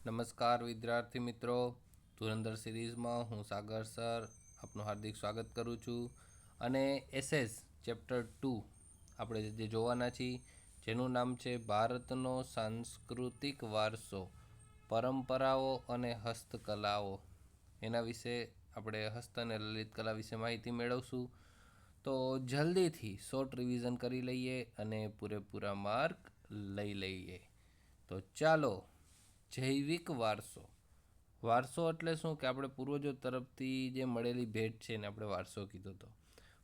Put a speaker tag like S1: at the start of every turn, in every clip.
S1: નમસ્કાર વિદ્યાર્થી મિત્રો, ધુરંધર સિરીઝમાં હું સાગર સર આપનું હાર્દિક સ્વાગત કરું છું. અને એસએસ ચેપ્ટર 2 આપણે જે જોવાના છીએ જેનું નામ છે ભારતનો સાંસ્કૃતિક વારસો, પરંપરાઓ અને હસ્તકલાઓ. એના વિશે આપણે હસ્ત અને લલિત કલા વિશે માહિતી મેળવશું. તો જલ્દીથી શોર્ટ રિવિઝન કરી લઈએ અને પૂરેપૂરા માર્ક લઈ લઈએ. તો ચાલો. જૈવિક વારસો એટલે શું કે આપણે પૂર્વજો તરફથી જે મળેલી ભેટ છે એને આપણે વારસો કીધો હતો.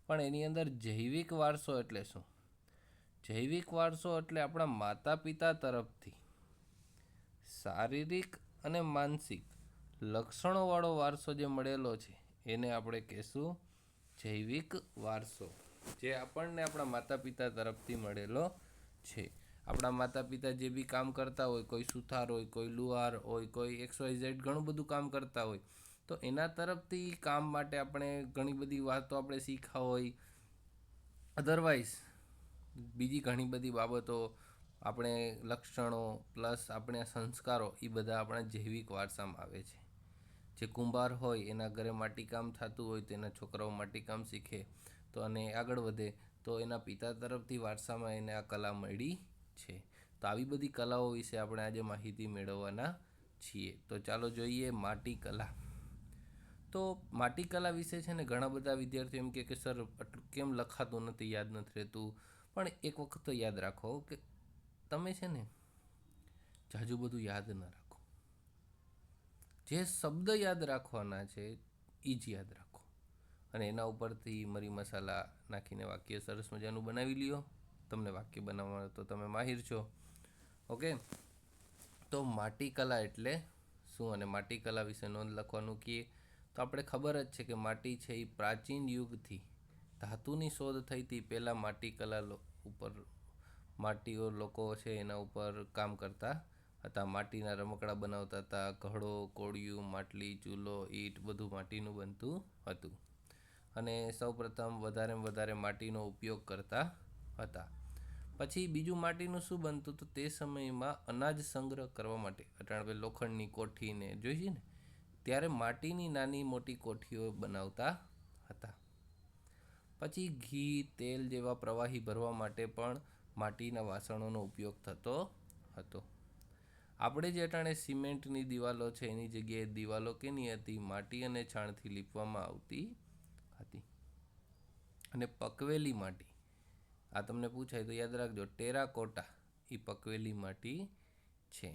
S1: પણ એની અંદર જૈવિક વારસો એટલે શું? જૈવિક વારસો એટલે આપણા માતા પિતા તરફથી શારીરિક અને માનસિક લક્ષણોવાળો વારસો જે મળેલો છે એને આપણે કહેશું જૈવિક વારસો, જે આપણને આપણા માતા પિતા તરફથી મળેલો છે. આપણા માતા પિતા જે બી કામ કરતા હોય, કોઈ સુથાર હોય, કોઈ લુહાર હોય, કોઈ XYZ ઘણું બધું કામ કરતા હોય, તો એના તરફથી કામ માટે આપણે ઘણી બધી વાતો આપણે શીખા હોય. અધરવાઇઝ બીજી ઘણી બધી બાબતો, આપણે લક્ષણો પ્લસ આપણે સંસ્કારો, એ બધા આપણા જૈવિક વારસામાં આવે છે. જે કુંભાર હોય એના ઘરે માટીકામ થતું હોય તો એના છોકરાઓ માટીકામ શીખે તો અને આગળ વધે તો એના પિતા તરફથી વારસામાં એને આ કલા મળી છે. તો આવી બધી કલાઓ વિશે આપણે આજે માહિતી મેળવવાના છીએ. તો ચાલો જોઈએ માટીકલા. તો માટીકલા વિશે છે ને ઘણા બધા વિદ્યાર્થીઓ એમ કે સર આટલું કેમ લખાતું નથી, યાદ નથી રહેતું. પણ એક વખત તો યાદ રાખો કે તમે છે ને જાજુ બધું યાદ ન રાખો. જે શબ્દ યાદ રાખવાના છે એ જ યાદ રાખો, અને એના ઉપરથી મરી મસાલા નાખીને વાક્ય સરસ મજાનું બનાવી લ્યો. તમને વાક્ય બનાવવા તો તમે માહિર છો. ઓકે, તો માટીકલા એટલે શું અને માટીકલા વિશે નોંધ લખવાનું કહીએ તો આપણે ખબર જ છે કે માટી છે એ પ્રાચીન યુગથી ધાતુની શોધ થઈ હતી પહેલાં માટીકલા ઉપર માટીઓ લોકો છે એના ઉપર કામ કરતા હતા. માટીના રમકડા બનાવતા હતા. ઘડો, કોળિયું, માટલી, ચૂલો, ઈંટ બધું માટીનું બનતું હતું. અને સૌપ્રથમ વધારે માટીનો ઉપયોગ કરતા હતા. પછી બીજું માટીનું શું બનતું તો તે સમયમાં અનાજ સંગ્રહ કરવા માટે અટાણે લોખંડની કોઠીને જોઈએ ને ત્યારે માટીની નાની મોટી કોઠીઓ બનાવતા હતા. પછી ઘી, તેલ જેવા પ્રવાહી ભરવા માટે પણ માટીના વાસણોનો ઉપયોગ થતો હતો. આપણે જે અટાણે સિમેન્ટની દિવાલો છે એની જગ્યાએ દિવાલો કેની હતી? માટી અને છાણથી લીપવામાં આવતી હતી. અને પકવેલી માટી, આ તમને પૂછાય તો યાદ રાખજો, ટેરાકોટા એ પકવેલી માટી છે.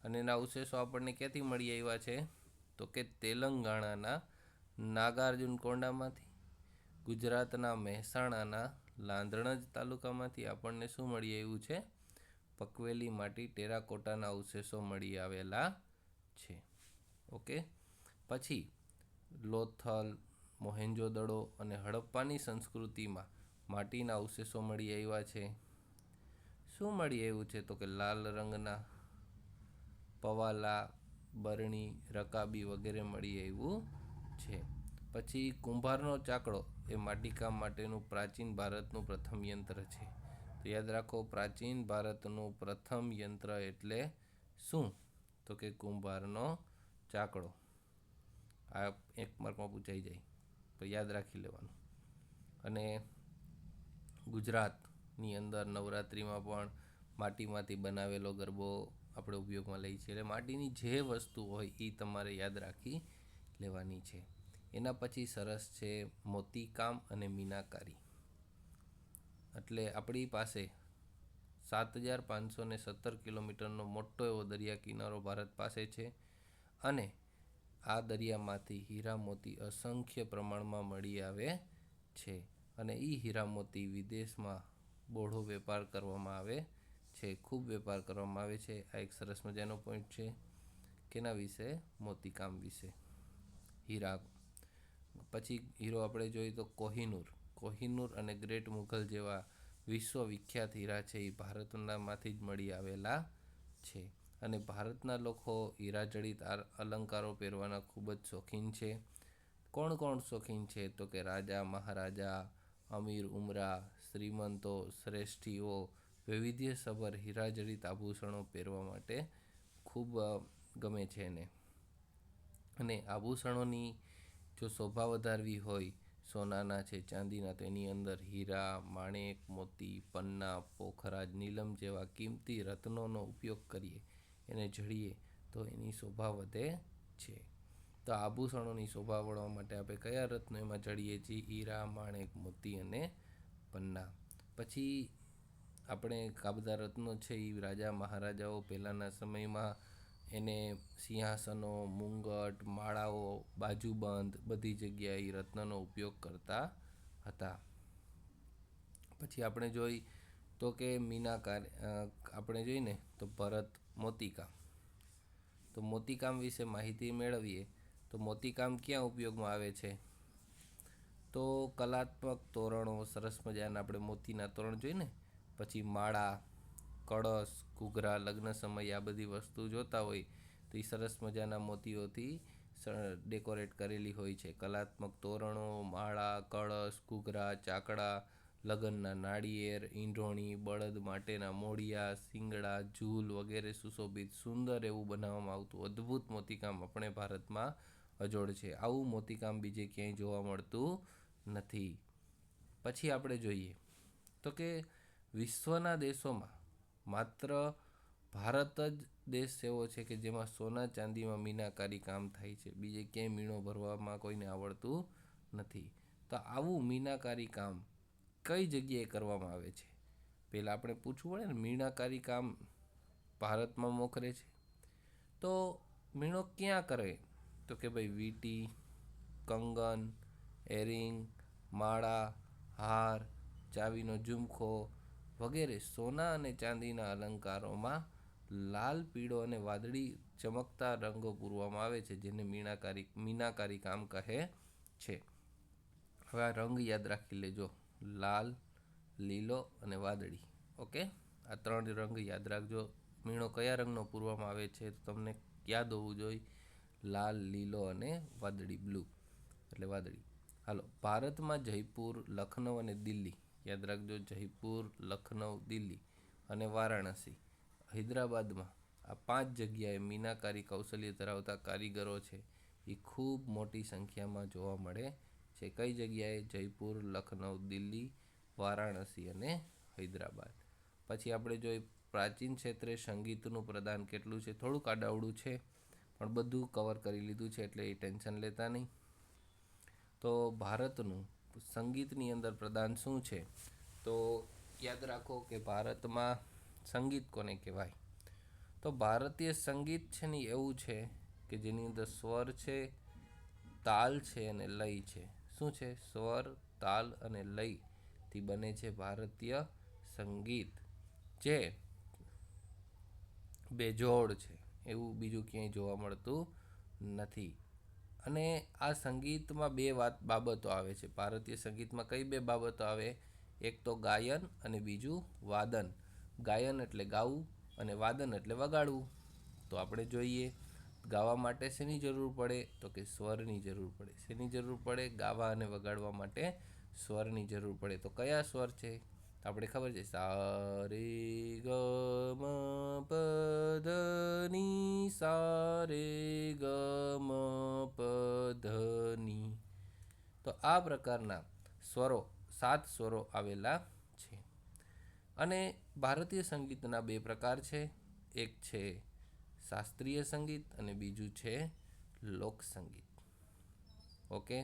S1: અને એના અવશેષો આપણને ક્યાંથી મળી આવ્યા છે તો કે તેલંગાણાના નાગાર્જુન કોંડામાંથી, ગુજરાતના મહેસાણાના લાંધણજ તાલુકામાંથી આપણને શું મળી આવ્યું છે? પકવેલી માટી, ટેરાકોટાના અવશેષો મળી આવેલા છે. ઓકે, પછી લોથલ, મોહેન્જોદડો અને હડપ્પાની સંસ્કૃતિમાં માટીના અવશેષો મળી આવ્યા છે. શું મળી આવ્યું છે તો કે લાલ રંગના પવાલા, બરણી, રકાબી વગેરે મળી આવ્યું છે. પછી કુંભારનો ચાકડો એ માટીકામ માટેનું પ્રાચીન ભારતનું પ્રથમ યંત્ર છે. તો યાદ રાખો, પ્રાચીન ભારતનું પ્રથમ યંત્ર એટલે શું તો કે કુંભારનો ચાકડો. આ એક માર્કમાં પૂછાઈ જાય તો યાદ રાખી લેવાનું. અને ગુજરાતની અંદર નવરાત્રિમાં પણ માટીમાંથી બનાવેલો ગરબો આપણે ઉપયોગમાં લઈએ છીએ. એટલે માટીની જે વસ્તુ હોય એ તમારે યાદ રાખી લેવાની છે. એના પછી સરસ છે મોતીકામ અને મીનાકારી. એટલે આપણી પાસે 7,517 કિલોમીટરનો મોટો એવો દરિયા કિનારો ભારત પાસે છે. અને આ દરિયામાંથી હીરા મોતી અસંખ્ય પ્રમાણમાં મળી આવે છે. અને એ હીરા મોતી વિદેશમાં બહોળો વેપાર કરવામાં આવે છે, ખૂબ વેપાર કરવામાં આવે છે. આ એક સરસ મજાનો પોઈન્ટ છે. કેના વિશે? મોતીકામ વિશે, હીરા. પછી હીરો આપણે જોઈએ તો કોહિનૂર અને ગ્રેટ મુઘલ જેવા વિશ્વવિખ્યાત હીરા છે એ ભારતમાંથી જ મળી આવેલા છે. અને ભારતના લોકો હીરાજડિત અલંકારો પહેરવાના ખૂબ જ શોખીન છે. કોણ કોણ શોખીન છે તો કે રાજા, મહારાજા, અમીર ઉમરા, શ્રીમંતો, શ્રેષ્ઠીઓ વૈવિધ્યસભર હીરાજડિત આભૂષણો પહેરવા માટે ખૂબ ગમે છે એને. અને આભૂષણોની જો શોભા વધારવી હોય, સોનાના છે, ચાંદીના, તો એની અંદર હીરા, માણેક, મોતી, પન્ના, પોખરાજ, નીલમ જેવા કિંમતી રત્નોનો ઉપયોગ કરીએ, એને જડીએ તો એની શોભા વધે છે. તો આભૂષણોની શોભા વધવા માટે આપણે કયા રત્નો એમાં જડીએ છીએ? હીરા, માણેક, મોતી અને પન્ના. પછી આપણે આ બધા રત્નો છે એ રાજા મહારાજાઓ પહેલાંના સમયમાં એને સિંહાસનો, મુંગટ, માળાઓ, બાજુબંધ બધી જગ્યાએ એ રત્નનો ઉપયોગ કરતા હતા. પછી આપણે જોઈ તો કે મીનાકાર આપણે જોઈને તો ભરત મોતીકામ. તો મોતીકામ વિશે માહિતી મેળવીએ તો મોતીકામ ક્યાં ઉપયોગમાં આવે છે? તો કલાત્મક તોરણો, સરસ મજાના આપણે મોતીના તોરણ જોઈને, પછી માળા, કળશ, ઘૂઘરા, લગ્ન સમયે આ બધી વસ્તુ જોતા હોય તો એ સરસ મજાના મોતીઓથી ડેકોરેટ કરેલી હોય છે. કલાત્મક તોરણો, માળા, કળશ, ઘૂઘરા, ચાકડા, લગ્નના નાળિયેર, ઈંઢોણી, બળદ માટેના મોઢિયા, શિંગડા, ઝૂલ વગેરે સુશોભિત સુંદર એવું બનાવવામાં આવતું અદ્ભુત મોતીકામ આપણે ભારતમાં અજોડ છે. આવું મોતીકામ બીજે ક્યાંય જોવા મળતું નથી. પછી આપણે જોઈએ તો કે વિશ્વના દેશોમાં માત્ર ભારત જ દેશ એવો છે કે જેમાં સોના ચાંદીમાં મીનાકારી કામ થાય છે. બીજે ક્યાંય મીણો ભરવામાં કોઈને આવડતું નથી. તો આવું મીનાકારી કામ કઈ જગ્યાએ કરવામાં આવે છે? પહેલાં આપણે પૂછવું પડે ને, મીનાકારી કામ ભારતમાં મોખરે છે. તો મીણો ક્યાં કરે? તો કે ભાઈ વીંટી, કંગન, એરિંગ, માળા, હાર, ચાવીનો ઝુમખો વગેરે સોના અને ચાંદીના અલંકારોમાં લાલ, પીળો અને વાદળી ચમકતા રંગો પૂરવામાં આવે છે, જેને મીનાકારી કામ કહે છે. હવે આ રંગ યાદ રાખી લેજો: લાલ, લીલો અને વાદળી. ઓકે, આ 3 રંગ યાદ રાખજો. મીણો કયા રંગનો પૂરવામાં આવે છે તો તમને યાદ હોવું જોઈએ: લાલ, લીલો અને વાદળી, બ્લુ એટલે વાદળી. હાલો, ભારતમાં જયપુર, લખનઉ અને દિલ્હી યાદ રાખજો: જયપુર, લખનઉ, દિલ્હી અને વારાણસી, હૈદરાબાદમાં આ 5 જગ્યાએ મીનાકારી કૌશલ્ય ધરાવતા કારીગરો છે એ ખૂબ મોટી સંખ્યામાં જોવા મળે છે. કઈ જગ્યાએ? જયપુર, લખનઉ, દિલ્હી, વારાણસી અને હૈદરાબાદ. પછી આપણે જોઈએ પ્રાચીન ક્ષેત્રે સંગીતનું પ્રદાન કેટલું છે. થોડુંક આડાવડું છે પણ બધું કવર કરી લીધું છે એટલે એ ટેન્શન લેતા નહીં. તો ભારતનું સંગીતની અંદર પ્રદાન શું છે? તો યાદ રાખો કે ભારતમાં સંગીત કોને કહેવાય? તો ભારતીય સંગીત છે ને એવું છે કે જેની અંદર સ્વર છે, તાલ છે અને લય છે. શું છે? સ્વર, તાલ અને લયથી બને છે ભારતીય સંગીત, જે બેજોડ છે. એવું બીજું ક્યાંય જોવા મળતું નથી. અને આ સંગીતમાં 2 બાબતો આવે છે. ભારતીય સંગીતમાં કઈ 2 બાબતો આવે? એક તો ગાયન અને બીજું વાદન. ગાયન એટલે ગાવું અને વાદન એટલે વગાડવું. તો આપણે જોઈએ ગાવા માટે શેની જરૂર પડે? તો કે સ્વરની જરૂર પડે. શેની જરૂર પડે? ગાવા અને વગાડવા માટે સ્વરની જરૂર પડે. તો કયા સ્વર છે? આપણે ખબર છે, સા રે ગ મ પ ધ ની, સા રે ગ મ પ ધ ની. તો આ પ્રકારના સ્વરો, 7 સ્વરો આવેલા છે. અને ભારતીય સંગીતના 2 પ્રકાર છે. એક છે શાસ્ત્રીય સંગીત અને બીજું છે લોક સંગીત. ઓકે,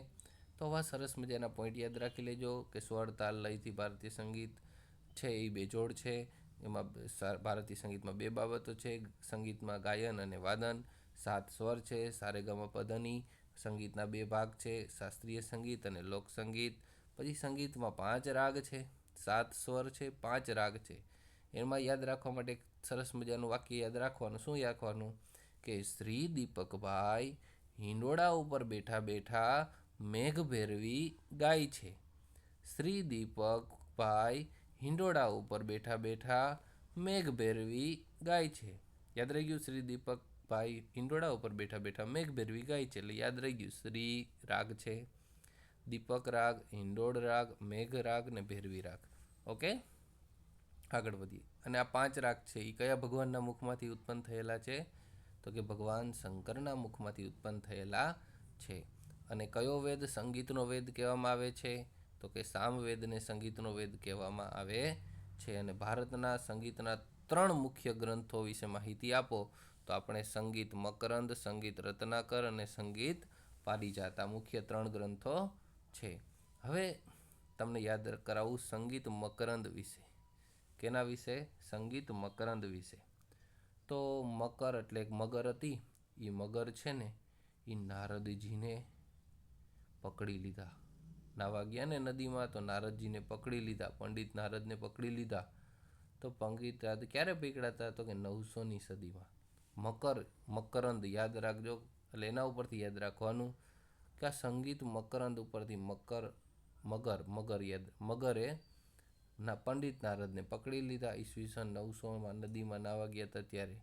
S1: તો આવા સરસ મજાના પોઈન્ટ યાદ રાખી લેજો કે સ્વર, તાલ, લયથી ભારતીય સંગીત છે એ બેજોડ છે. એમાં ભારતીય સંગીતમાં 2 બાબતો છે: સંગીતમાં ગાયન અને વાદન. 7 સ્વર છે. સારેગામાપધની. સંગીતના 2 ભાગ છે: શાસ્ત્રીય સંગીત અને લોક સંગીત. પછી સંગીતમાં 5 રાગ છે. 7 સ્વર છે, 5 રાગ છે. એમાં યાદ રાખવા માટે સરસ મજાનું વાક્ય યાદ રાખવાનું. શું રાખવાનું? કે શ્રી દીપકભાઈ હિંડોળા ઉપર બેઠા બેઠા મેઘ ભેરવી ગાય છે. શ્રી દીપકભાઈ હિંડોળા ઉપર બેઠા બેઠા મેઘ ભેરવી ગાય છે. યાદ રહી ગયું? શ્રી દીપકભાઈ હિંડોળા ઉપર બેઠા બેઠા મેઘ ભેરવી ગાય છે. એટલે યાદ રહી ગયું. શ્રી રાગ છે, દીપક રાગ, હિંડોળ રાગ, મેઘ રાગ ને ભેરવી રાગ. ઓકે, આગળ વધીએ. અને આ 5 રાગ છે એ કયા ભગવાનના મુખમાંથી ઉત્પન્ન થયેલા છે? તો કે ભગવાન શંકરના મુખમાંથી ઉત્પન્ન થયેલા છે. અને કયો વેદ સંગીતનો વેદ કહેવામાં આવે છે? તો કે સામવેદને સંગીતનો વેદ કહેવામાં આવે છે. અને ભારતના સંગીતના 3 મુખ્ય ગ્રંથો વિશે માહિતી આપો તો આપણે સંગીત મકરંદ, સંગીત રત્નાકર અને સંગીત પારિજાત, આ મુખ્ય 3 ગ્રંથો છે. હવે તમને યાદ કરાવું સંગીત મકરંદ વિશે. કેના વિશે? સંગીત મકરંદ વિશે. તો મકર એટલે એક મગર હતી. એ મગર છે ને એ નારદજીને પકડી લીધા. નાવા ગયા ને નદીમાં તો નારદજીને પકડી લીધા, પંડિત નારદને પકડી લીધા. તો પંડિત નારદ ક્યારે પકડ્યા હતા? તો કે 900ની સદીમાં. મકરંદ યાદ રાખજો. એટલે એના ઉપરથી યાદ રાખવાનું કે આ સંગીત મકરંદ ઉપરથી મગરે પંડિત નારદને પકડી લીધા. ઈસવીસન 900માં નદીમાં નાવા ગયા હતા ત્યારે.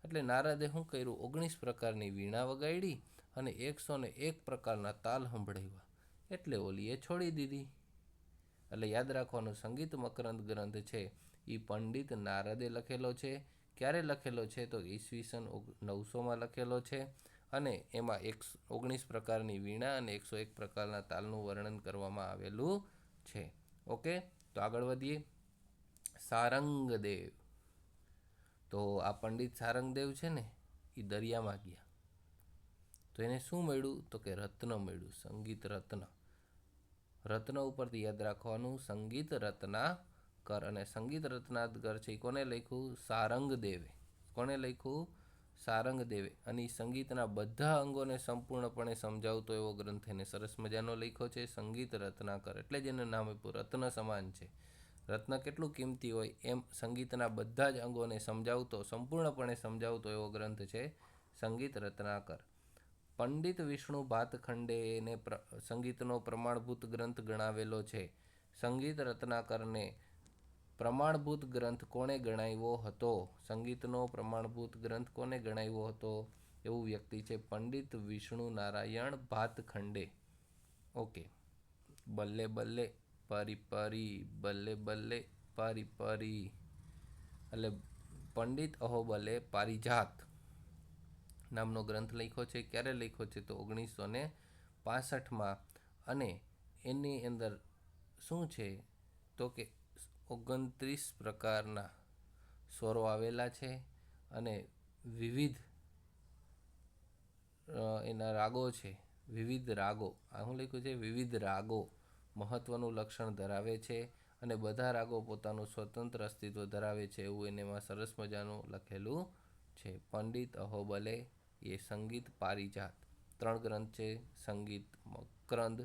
S1: એટલે નારદે શું કર્યું? 19 પ્રકારની વીણા વગાડી અને 101 પ્રકારના તાલ સંભળાવ્યા. એટલે ઓલીએ છોડી દીધી. એટલે યાદ રાખવાનું સંગીત મકરંદ ગ્રંથ છે એ પંડિત નારદે લખેલો છે. ક્યારે લખેલો છે? તો ઈસવીસન 900માં લખેલો છે. અને એમાં 19 પ્રકારની વીણા અને 101 પ્રકારના તાલનું વર્ણન કરવામાં આવેલું છે. ઓકે, તો આગળ વધીએ. સારંગદેવ. તો આ પંડિત સારંગદેવ છે ને એ દરિયામાં ગયા. તો એને શું મળ્યું? તો કે રત્ન મળ્યું, સંગીત રત્ન. રત્ન ઉપરથી યાદ રાખવાનું સંગીત રત્નાકર. અને સંગીત રત્નાકર છે એ કોને લખ્યું? સારંગદેવે. કોને લખ્યું? સારંગદેવે. અને એ સંગીતના બધા અંગોને સંપૂર્ણપણે સમજાવતો એવો ગ્રંથ એને સરસ મજાનો લખ્યો છે, સંગીત રત્નાકર. એટલે જ એનું નામ આપ્યું, રત્ન સમાન છે. રત્ન કેટલું કિંમતી હોય એમ સંગીતના બધા જ અંગોને સંપૂર્ણપણે સમજાવતો એવો ગ્રંથ છે સંગીત રત્નાકર. પંડિત વિષ્ણુ ભાતખંડે એને સંગીતનો પ્રમાણભૂત ગ્રંથ ગણાવેલો છે. સંગીત રત્નાકરને પ્રમાણભૂત ગ્રંથ કોણે ગણાવ્યો હતો? સંગીતનો પ્રમાણભૂત ગ્રંથ કોને ગણાવ્યો હતો? એવું વ્યક્તિ છે પંડિત વિષ્ણુ નારાયણ ભાતખંડે. ઓકે. બલ્લે બલ્લે પરી પરી, બલ્લે બલ્લે પરી પરી. એટલે પંડિત અહોબલે પારિજાત નામનો ગ્રંથ લખ્યો છે. ક્યારે લખ્યો છે? તો 1965માં. અને એની અંદર શું છે? તો કે 29 પ્રકારના સ્વરો આવેલા છે અને વિવિધ એના રાગો છે. વિવિધ રાગો, આ શું લખ્યું છે? વિવિધ રાગો મહત્વનું લક્ષણ ધરાવે છે અને બધા રાગો પોતાનું સ્વતંત્ર અસ્તિત્વ ધરાવે છે એવું એમાં સરસ મજાનું લખેલું છે. પંડિત અહોબલે એ સંગીત પારિજાત 3 ગ્રંથ છે. સંગીત મકરંદ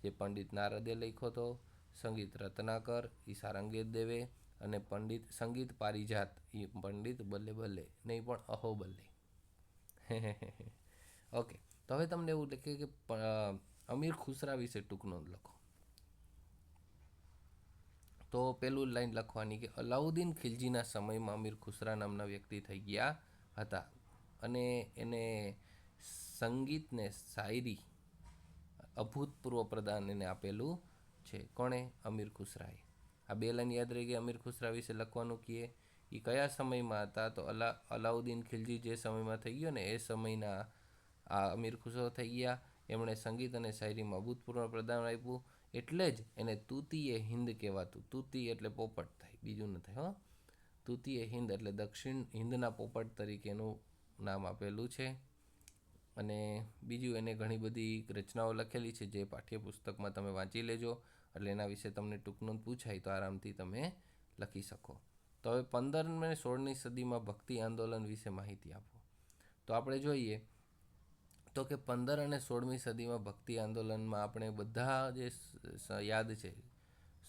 S1: જે પંડિત નારદે લખ્યો હતો, સંગીત રત્નાકર એ સારંગદેવે, અને પંડિત સંગીત પારિજાત એ પંડિત બલ્લે બલ્લે નહીં પણ અહોબલે. ઓકે, તો હવે તમને એવું લખે કે અમીર ખુસરા વિશે ટૂંક નોંધ લખો. તો પેલું લાઈન લખવાની કે અલાઉદ્દીન ખિલજીના સમયમાં અમીર ખુસરા નામના વ્યક્તિ થઈ ગયા હતા અને એને સંગીતને શાયરી અભૂતપૂર્વ પ્રદાન એને આપેલું છે. કોણે? અમીર ખુસરાએ. આ 2 લાઈન યાદ રહી ગઈ. અમીર ખુસરા વિશે લખવાનું કીએ. એ કયા સમયમાં હતા? તો અલાઉદ્દીન ખિલજી જે સમયમાં થઈ ગયો ને એ સમયના આ અમીર ખુસરો થઈ ગયા. એમણે સંગીત અને શાયરીમાં અભૂતપૂર્વ પ્રદાન આપ્યું. એટલે જ એને તૂતીએ હિન્દ કહેવાતું. તૂતી એટલે પોપટ થાય, બીજું ન થાય. તૂતીએ હિન્દ એટલે દક્ષિણ હિન્દના પોપટ તરીકે એનું નામ આપેલું છે. અને બીજું એને ઘણી બધી રચનાઓ લખેલી છે જે પાઠ્યપુસ્તકમાં તમે વાંચી લેજો. એટલે એના વિશે તમને ટૂંક નોંધ પૂછાય તો આરામથી તમે લખી શકો. તો હવે 15 અને 16મી સદીમાં ભક્તિ આંદોલન વિશે માહિતી આપો. તો આપણે જોઈએ તો કે 15 અને 16મી સદીમાં ભક્તિ આંદોલનમાં આપણે બધા જે યાદ છે,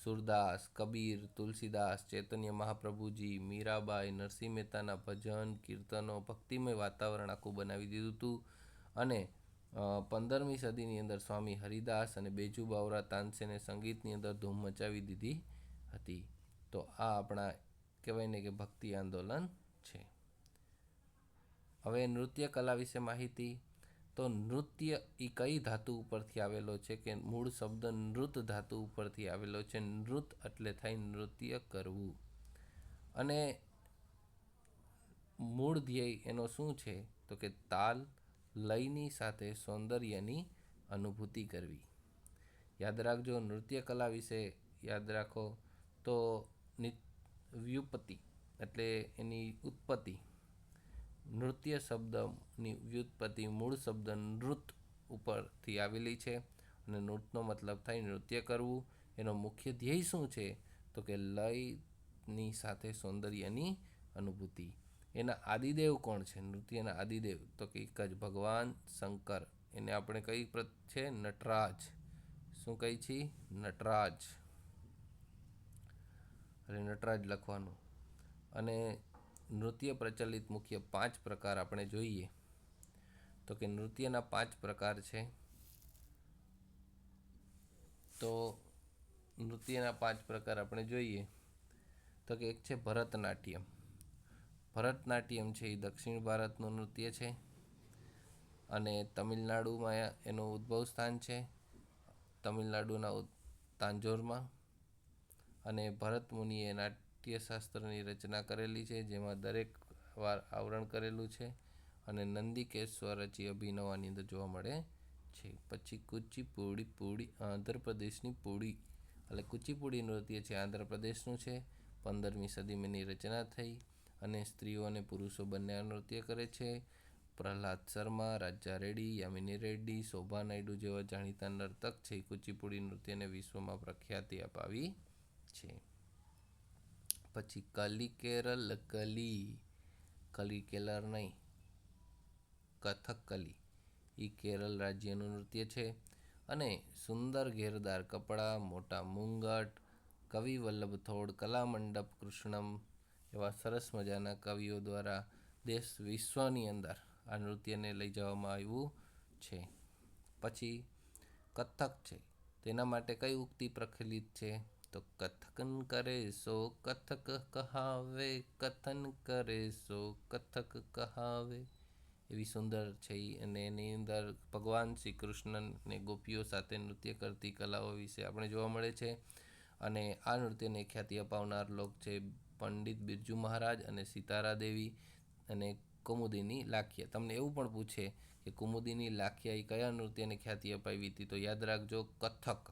S1: સુરદાસ, કબીર, તુલસીદાસ, ચૈતન્ય મહાપ્રભુજી, મીરાબાઈ, નરસિંહ મહેતાના ભજન, કીર્તનો, ભક્તિમય વાતાવરણ આખું બનાવી દીધું હતું. અને 15મી સદીની અંદર સ્વામી હરિદાસ અને બેજુ બાવરા તાનસેને સંગીતની અંદર ધૂમ મચાવી દીધી હતી. તો આ આપણા કહેવાય ને કે ભક્તિ આંદોલન છે. હવે નૃત્ય કલા વિશે માહિતી. તો નૃત્ય એ કઈ ધાતુ ઉપરથી આવેલો છે? કે મૂળ શબ્દ નૃત ધાતુ ઉપરથી આવેલો છે. નૃત એટલે થાય નૃત્ય કરવું. અને મૂળ ધ્યેય એનો શું છે? તો કે તાલ લયની સાથે સૌંદર્યની અનુભૂતિ કરવી. યાદ રાખજો, નૃત્ય કલા વિશે યાદ રાખો તો વ્યુત્પત્તિ એટલે એની ઉત્પત્તિ, નૃત્ય શબ્દની વ્યુત્પત્તિ મૂળ શબ્દ નૃત ઉપરથી આવેલી છે અને નૃત્યનો મતલબ થાય નૃત્ય કરવું. એનો મુખ્ય ધ્યેય શું છે તો કે લયની સાથે સૌંદર્યની અનુભૂતિ. એના આદિદેવ કોણ છે? નૃત્યના આદિદેવ તો કે એક જ ભગવાન શંકર. એને આપણે કઈ છે? નટરાજ. શું કહી છીએ? નટરાજ. એટલે નટરાજ લખવાનું. અને નૃત્ય પ્રચલિત મુખ્ય 5 પ્રકાર આપણે જોઈએ તો કે નૃત્યના 5 પ્રકાર છે. તો નૃત્યના 5 પ્રકાર આપણે જોઈએ તો કે એક છે ભરતનાટ્યમ. ભરતનાટ્યમ છે એ દક્ષિણ ભારતનું નૃત્ય છે અને તમિલનાડુમાં એનું ઉદ્ભવ સ્થાન છે, તમિલનાડુના તાંજોરમાં. અને ભરત મુનિએ નાટ્યશાસ્ત્રની રચના કરેલી છે, જેમાં દરેક વાર આવરણ કરેલું છે અને નંદિકેશ્વર રચી અભિનવ આની અંદર જોવા મળે છે. પછી કુચીપુડી આંધ્રપ્રદેશની પુડી એટલે કુચીપુડી નૃત્ય છે આંધ્રપ્રદેશનું છે. 15મી સદીમાં એની રચના થઈ અને સ્ત્રીઓ અને પુરુષો બંને આ નૃત્ય કરે છે. પ્રહલાદ શર્મા, રાજા રેડ્ડી, યામિની રેડ્ડી, શોભા નાયડુ જેવા જાણીતા નર્તક છે કુચીપુડી નૃત્યને વિશ્વમાં પ્રખ્યાતિ અપાવી છે. પછી કલી કેરળ નહીં, કથકલી એ કેરળ રાજ્યનું નૃત્ય છે અને સુંદર ઘેરદાર કપડાં, મોટા મુંગટ, કવિ વલ્લભ થોડ, કલામંડપ કૃષ્ણમ એવા સરસ મજાના કવિઓ દ્વારા દેશ વિશ્વની અંદર આ નૃત્યને લઈ જવામાં આવ્યું છે. પછી કથક છે, તેના માટે કઈ ઉક્તિ પ્રચલિત છે તો કથકન કરે સો કથક કહાવે, કથન કરે સો કથક કહાવે. એવી સુંદર છે અને એની અંદર ભગવાન શ્રી કૃષ્ણને ગોપીઓ સાથે નૃત્ય કરતી કલાઓ વિશે આપણે જોવા મળે છે. અને આ નૃત્યને ખ્યાતિ અપાવનાર લોક છે પંડિત બિરજુ મહારાજ અને સિતારા દેવી અને કુમુદિની લાખિયા. તમને એવું પણ પૂછે કે કુમુદિની લાખિયા એ કયા નૃત્યને ખ્યાતિ અપાવી હતી, તો યાદ રાખજો કથક.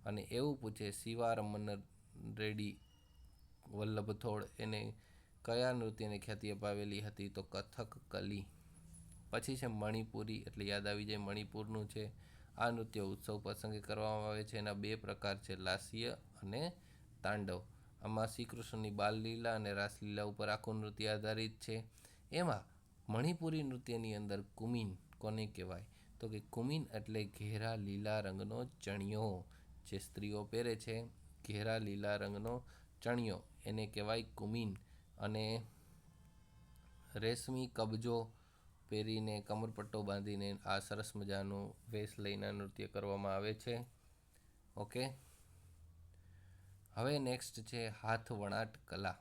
S1: અને એવું પૂછે શિવારમન રેડ્ડી વલ્લભ થોડ એને કયા નૃત્યને ખ્યાતિ અપાવેલી હતી, તો કથક કલી. પછી છે મણિપુરી, એટલે યાદ આવી જાય મણિપુરનું છે. આ નૃત્ય ઉત્સવ પ્રસંગે કરવામાં આવે છે. એના 2 પ્રકાર છે, લાસ્ય અને તાંડવ. આમાં શ્રી કૃષ્ણની બાલલીલા અને રાસલીલા ઉપર આખું નૃત્ય આધારિત છે. એમાં મણિપુરી નૃત્યની અંદર કુમિન કોને કહેવાય તો કે કુમિન એટલે ઘેરા લીલા રંગનો ચણિયો જે સ્ત્રીઓ પહેરે છે, ઘેરા લીલા રંગનો ચણિયો એને કહેવાય કુમિન. અને રેશમી કબજો પહેરીને કમરપટ્ટો બાંધીને આ સરસ મજાનું વેશ લઈને નૃત્ય કરવામાં આવે છે. ઓકે, હવે નેક્સ્ટ છે હાથ વણાટ કલા.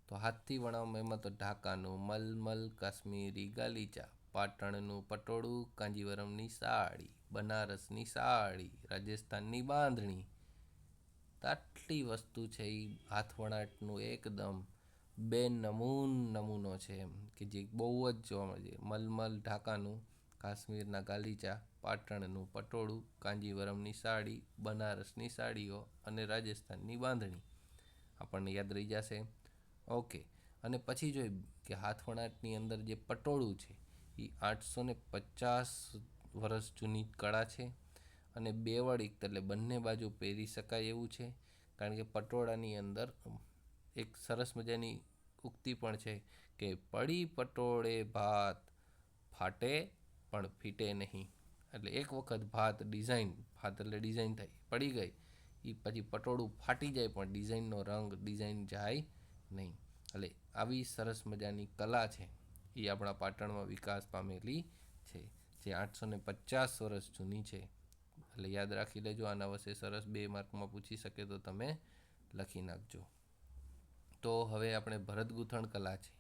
S1: તો હાથથી વણાવવામાં એમાં તો ઢાકાનું મલમલ, કાશ્મીરી ગાલીચા, પાટણનું પટોળું, કાંજીવરમની સાડી, બનારસની સાડી, રાજસ્થાનની બાંધણી. આટલી વસ્તુ છે એ હાથ વણાટનું એકદમ નમૂનો છે એમ કે જે બહુ જ જોવા મળે છે. મલમલ ઢાકાનું, કાશ્મીરના ગાલીચા, પાટણનું પટોળું, કાંજીવરમની સાડી, બનારસની સાડીઓ અને રાજસ્થાનની બાંધણી આપણને યાદ રહી જશે. ઓકે, અને પછી જોઈએ કે હાથ વણાટની અંદર જે પટોળું છે એ 850 વર્ષ જૂની કળા છે અને બેવડ એટલે બંને બાજુ પહેરી શકાય એવું છે. કારણ કે પટોળાની અંદર એક સરસ મજાની ઉક્તિ પણ છે કે પડી પટોળે ભાત, ફાટે પણ ફીટે નહીં. એટલે એક વખત ભાત એટલે ડિઝાઇન થાય, પડી ગઈ એ પછી પટોળું ફાટી જાય પણ ડિઝાઇનનો રંગ ડિઝાઇન જાય નહીં. એટલે આવી સરસ મજાની કલા છે એ આપણા પાટણમાં વિકાસ પામેલી છે જે 850 વર્ષ જૂની છે. એટલે યાદ રાખી લેજો, આના વિશે સરસ 2 માર્કમાં પૂછી શકે તો તમે લખી નાખજો. તો હવે આપણે ભરત ગૂંથણ કલા છે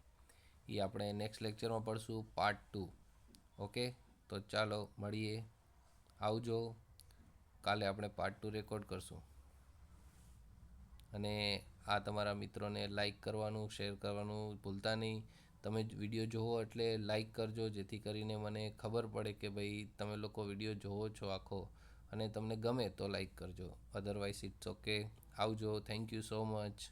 S1: એ આપણે નેક્સ્ટ લેક્ચરમાં પડશું, પાર્ટ 2. ઓકે, તો ચાલો મળીએ, આવજો. કાલે આપણે પાર્ટ 2 રેકોર્ડ કરશું. અને આ તમારા મિત્રોને લાઈક કરવાનું, શેર કરવાનું ભૂલતા નહીં. તમે વિડીયો જોવો એટલે લાઈક કરજો, જેથી કરીને મને ખબર પડે કે ભાઈ તમે લોકો વિડીયો જોવો છો આખો, અને તમને ગમે તો લાઈક કરજો. Otherwise it's okay. આવજો. Thank you so much.